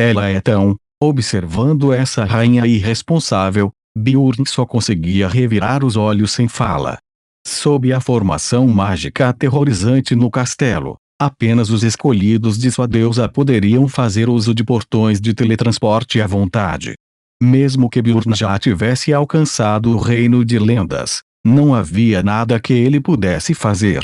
Ela é tão... Observando essa rainha irresponsável, Bjorn só conseguia revirar os olhos sem fala. Sob a formação mágica aterrorizante no castelo, apenas os escolhidos de sua deusa poderiam fazer uso de portões de teletransporte à vontade. Mesmo que Bjorn já tivesse alcançado o reino de lendas, não havia nada que ele pudesse fazer.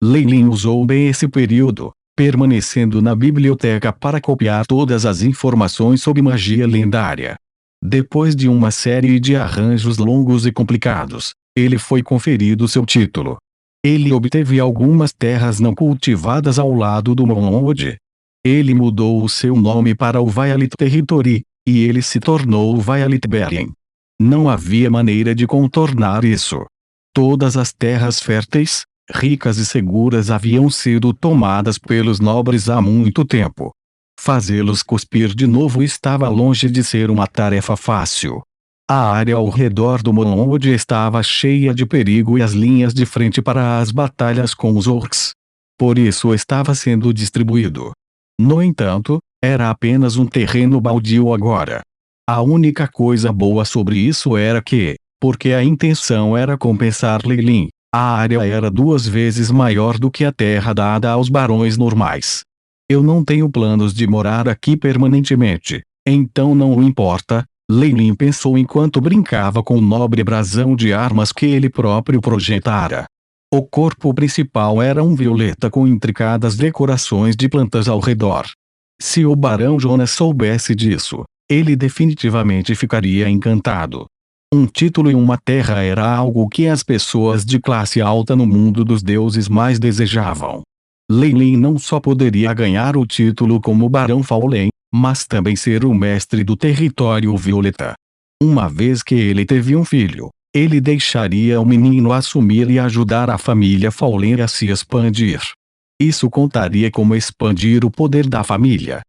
Leilin usou bem esse período, permanecendo na biblioteca para copiar todas as informações sobre magia lendária. Depois de uma série de arranjos longos e complicados, ele foi conferido seu título. Ele obteve algumas terras não cultivadas ao lado do Monwood. Ele mudou o seu nome para o Violet Territory, e ele se tornou o Violet Beleriand. Não havia maneira de contornar isso. Todas as terras férteis, ricas e seguras haviam sido tomadas pelos nobres há muito tempo. Fazê-los cuspir de novo estava longe de ser uma tarefa fácil. A área ao redor do Monwood estava cheia de perigo e as linhas de frente para as batalhas com os orcs. Por isso estava sendo distribuído. No entanto, era apenas um terreno baldio agora. A única coisa boa sobre isso era que, porque a intenção era compensar Leilin, a área era 2 vezes maior do que a terra dada aos barões normais. Eu não tenho planos de morar aqui permanentemente, então não importa, Leilin pensou enquanto brincava com o nobre brasão de armas que ele próprio projetara. O corpo principal era um violeta com intricadas decorações de plantas ao redor. Se o barão Jonas soubesse disso, ele definitivamente ficaria encantado. Um título e uma terra era algo que as pessoas de classe alta no mundo dos deuses mais desejavam. Leilin não só poderia ganhar o título como Barão Fallen, mas também ser o mestre do território violeta. Uma vez que ele teve um filho, ele deixaria o menino assumir e ajudar a família Fallen a se expandir. Isso contaria como expandir o poder da família.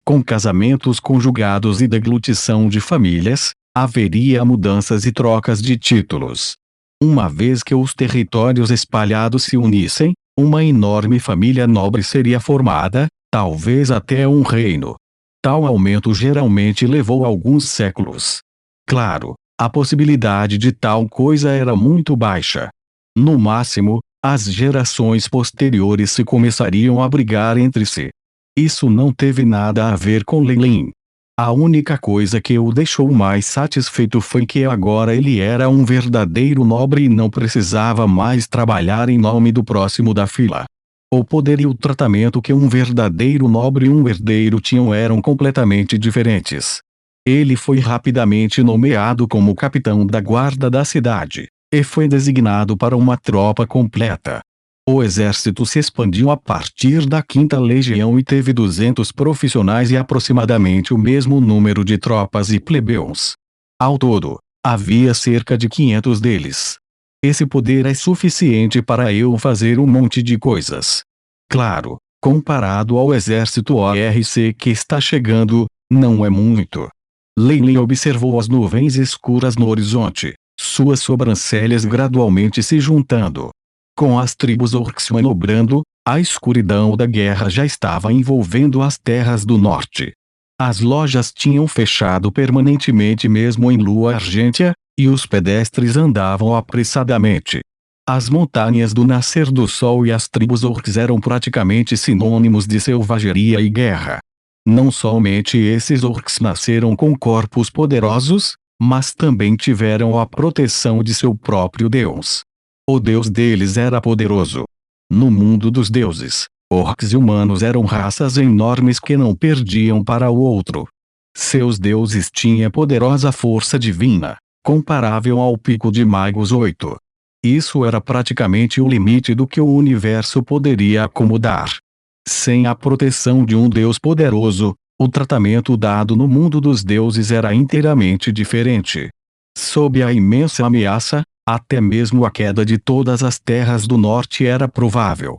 Com casamentos conjugados e deglutição de famílias, haveria mudanças e trocas de títulos. Uma vez que os territórios espalhados se unissem, uma enorme família nobre seria formada, talvez até um reino. Tal aumento geralmente levou alguns séculos. Claro, a possibilidade de tal coisa era muito baixa. No máximo, as gerações posteriores se começariam a brigar entre si. Isso não teve nada a ver com Leilin. A única coisa que o deixou mais satisfeito foi que agora ele era um verdadeiro nobre e não precisava mais trabalhar em nome do próximo da fila. O poder e o tratamento que um verdadeiro nobre e um herdeiro tinham eram completamente diferentes. Ele foi rapidamente nomeado como capitão da guarda da cidade, e foi designado para uma tropa completa. O exército se expandiu a partir da 5ª Legião e teve 200 profissionais e aproximadamente o mesmo número de tropas e plebeus. Ao todo, havia cerca de 500 deles. Esse poder é suficiente para eu fazer um monte de coisas. Claro, comparado ao exército ORC que está chegando, não é muito. Leilin observou as nuvens escuras no horizonte, suas sobrancelhas gradualmente se juntando. Com as tribos orcs manobrando, a escuridão da guerra já estava envolvendo as terras do norte. As lojas tinham fechado permanentemente mesmo em lua argêntea, e os pedestres andavam apressadamente. As montanhas do nascer do sol e as tribos orcs eram praticamente sinônimos de selvageria e guerra. Não somente esses orcs nasceram com corpos poderosos, mas também tiveram a proteção de seu próprio deus. O deus deles era poderoso. No mundo dos deuses, orcs e humanos eram raças enormes que não perdiam para o outro. Seus deuses tinham poderosa força divina, comparável ao pico de Magus 8. Isso era praticamente o limite do que o universo poderia acomodar. Sem a proteção de um deus poderoso, o tratamento dado no mundo dos deuses era inteiramente diferente. Sob a imensa ameaça, até mesmo a queda de todas as terras do norte era provável.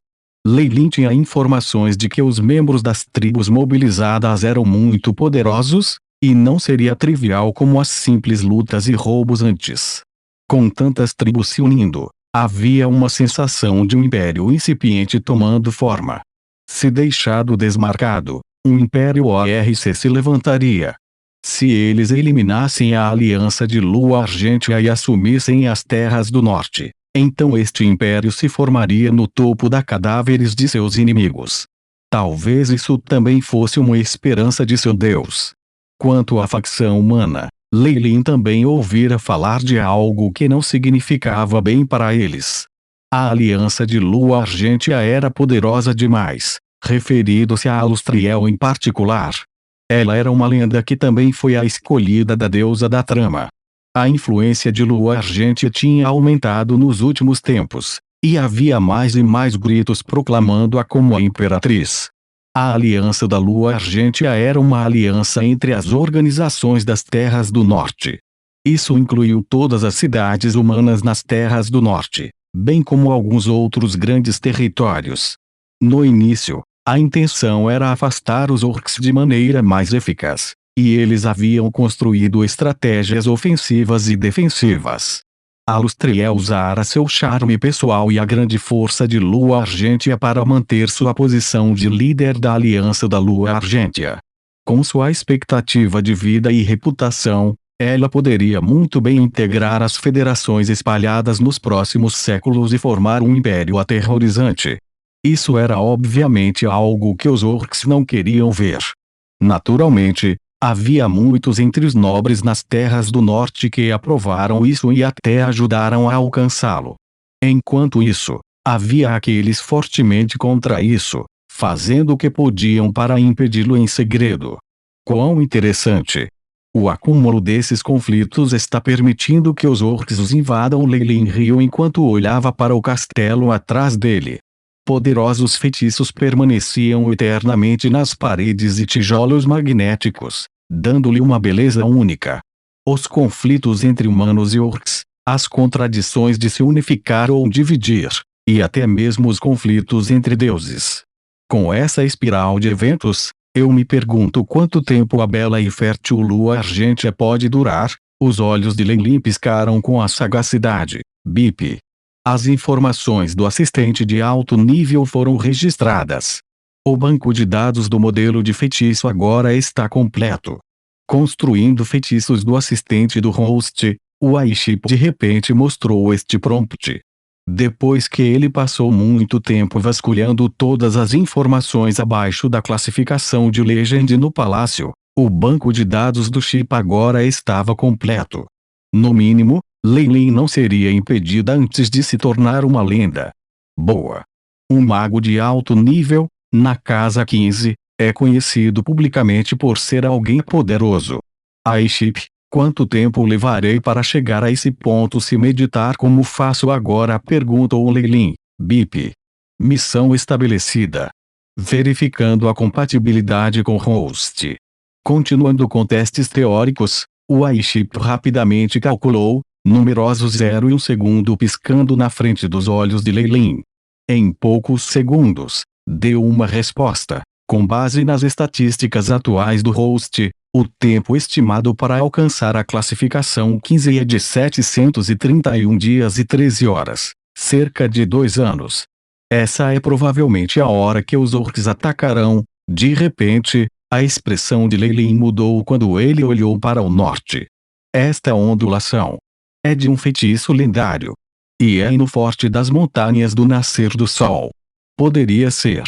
Leilin tinha informações de que os membros das tribos mobilizadas eram muito poderosos, e não seria trivial como as simples lutas e roubos antes. Com tantas tribos se unindo, havia uma sensação de um império incipiente tomando forma. Se deixado desmarcado, Um império ORC se levantaria. Se eles eliminassem a aliança de Lua Argêntea e assumissem as terras do norte, então este império se formaria no topo da cadáveres de seus inimigos. Talvez isso também fosse uma esperança de seu Deus. Quanto à facção humana, Lei Lin também ouvira falar de algo que não significava bem para eles. A aliança de Lua Argêntea era poderosa demais, referido-se a Alustriel em particular. Ela era uma lenda que também foi a escolhida da deusa da trama. A influência de Lua Argêntea tinha aumentado nos últimos tempos, e havia mais e mais gritos proclamando-a como a imperatriz. A Aliança da Lua Argêntea era uma aliança entre as organizações das Terras do Norte. Isso incluiu todas as cidades humanas nas Terras do Norte, bem como alguns outros grandes territórios. No início, a intenção era afastar os orcs de maneira mais eficaz, e eles haviam construído estratégias ofensivas e defensivas. Alustriel usara seu charme pessoal e a grande força de Lua Argêntea para manter sua posição de líder da Aliança da Lua Argêntea. Com sua expectativa de vida e reputação, ela poderia muito bem integrar as federações espalhadas nos próximos séculos e formar um império aterrorizante. Isso era obviamente algo que os orcs não queriam ver. Naturalmente, havia muitos entre os nobres nas terras do norte que aprovaram isso e até ajudaram a alcançá-lo. Enquanto isso, havia aqueles fortemente contra isso, fazendo o que podiam para impedi-lo em segredo. Quão interessante! O acúmulo desses conflitos está permitindo que os orcs os invadam Lei Lin Rio enquanto olhava para o castelo atrás dele. Poderosos feitiços permaneciam eternamente nas paredes e tijolos magnéticos, dando-lhe uma beleza única. Os conflitos entre humanos e orcs, as contradições de se unificar ou dividir, e até mesmo os conflitos entre deuses. Com essa espiral de eventos, eu me pergunto quanto tempo a bela e fértil Lua Argêntea pode durar. Os olhos de Lei Lin piscaram com a sagacidade. Bip. As informações do assistente de alto nível foram registradas. O banco de dados do modelo de feitiço agora está completo. Construindo feitiços do assistente do host, o AI-chip de repente mostrou este prompt. Depois que ele passou muito tempo vasculhando todas as informações abaixo da classificação de Legend no palácio, o banco de dados do chip agora estava completo. No mínimo, Lei Lin não seria impedida antes de se tornar uma lenda. Boa. Um mago de alto nível, na Casa 15, é conhecido publicamente por ser alguém poderoso. AI-chip, quanto tempo levarei para chegar a esse ponto se meditar como faço agora? Perguntou Lei Lin. Bip. Missão estabelecida. Verificando a compatibilidade com host. Continuando com testes teóricos, o AI-chip rapidamente calculou, numerosos 0 e 1 segundo piscando na frente dos olhos de Lei Lin. Em poucos segundos, deu uma resposta. Com base nas estatísticas atuais do host, o tempo estimado para alcançar a classificação 15 é de 731 dias e 13 horas, cerca de 2 anos. Essa é provavelmente a hora que os orcs atacarão. De repente, a expressão de Lei Lin mudou quando ele olhou para o norte. Esta ondulação é de um feitiço lendário. E é no forte das montanhas do nascer do sol. Poderia ser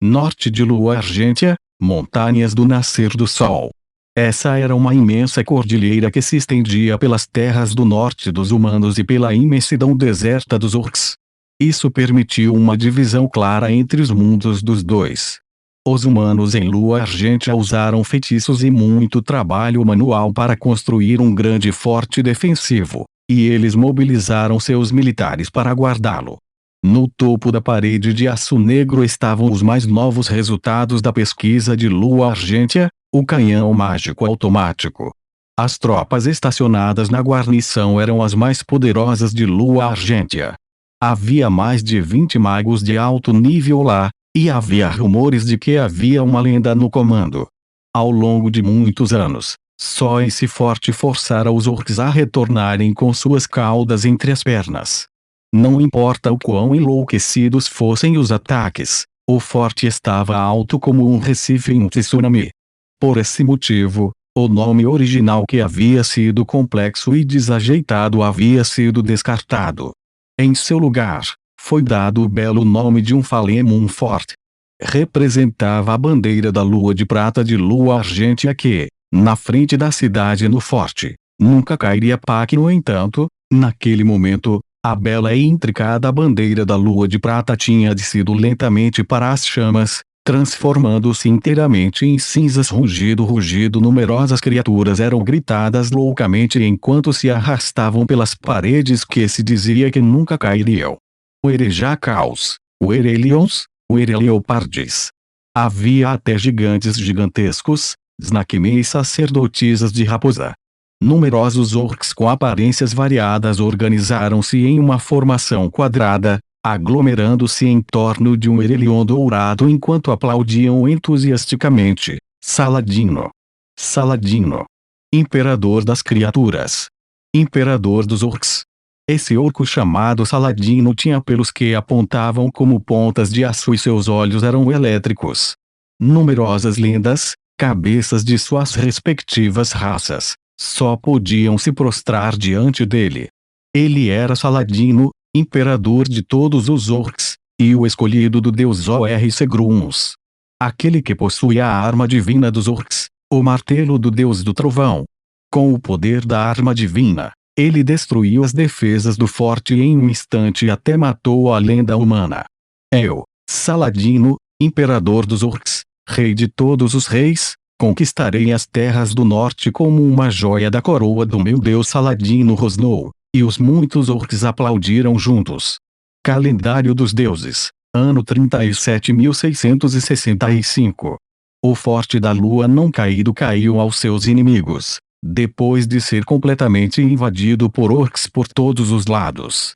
norte de Lua Argêntea, montanhas do nascer do sol. Essa era uma imensa cordilheira que se estendia pelas terras do norte dos humanos e pela imensidão deserta dos orcs. Isso permitiu uma divisão clara entre os mundos dos dois. Os humanos em Lua Argêntea usaram feitiços e muito trabalho manual para construir um grande forte defensivo, e eles mobilizaram seus militares para guardá-lo. No topo da parede de aço negro estavam os mais novos resultados da pesquisa de Lua Argêntea, o canhão mágico automático. As tropas estacionadas na guarnição eram as mais poderosas de Lua Argêntea. Havia mais de 20 magos de alto nível lá, e havia rumores de que havia uma lenda no comando. Ao longo de muitos anos, só esse forte forçara os orcs a retornarem com suas caudas entre as pernas. Não importa o quão enlouquecidos fossem os ataques, O forte estava alto como um recife em um tsunami. Por esse motivo, o nome original, que havia sido complexo e desajeitado, havia sido descartado. Em seu lugar, foi dado o belo nome de um Falemun Fort. Representava a bandeira da lua de prata de lua argêntea que, na frente da cidade no forte, nunca cairia pac. No entanto, naquele momento, a bela e intricada bandeira da lua de prata tinha descido lentamente para as chamas, transformando-se inteiramente em cinzas. Rugido, rugido. Numerosas criaturas eram gritadas loucamente enquanto se arrastavam pelas paredes que se dizia que nunca cairiam. O Erejacaus, o Erelions, o Ereleopardes. Havia até gigantes gigantescos, Snakime e sacerdotisas de raposa. Numerosos orcs com aparências variadas organizaram-se em uma formação quadrada, aglomerando-se em torno de um Erelion dourado enquanto aplaudiam entusiasticamente. Saladino. Saladino. Imperador das criaturas. Imperador dos orcs. Esse orco chamado Saladino tinha pelos que apontavam como pontas de aço e seus olhos eram elétricos. Numerosas lendas, cabeças de suas respectivas raças, só podiam se prostrar diante dele. Ele era Saladino, imperador de todos os orcs, e o escolhido do deus Or-Segruns. Aquele que possuía a arma divina dos orcs, o martelo do deus do trovão. Com o poder da arma divina, ele destruiu as defesas do forte em um instante e até matou a lenda humana. Eu, Saladino, imperador dos orcs, rei de todos os reis, conquistarei as terras do norte como uma joia da coroa do meu deus. Saladino rosnou, e os muitos orcs aplaudiram juntos. Calendário dos deuses, ano 37.665. O forte da lua não caído caiu aos seus inimigos, depois de ser completamente invadido por orcs por todos os lados.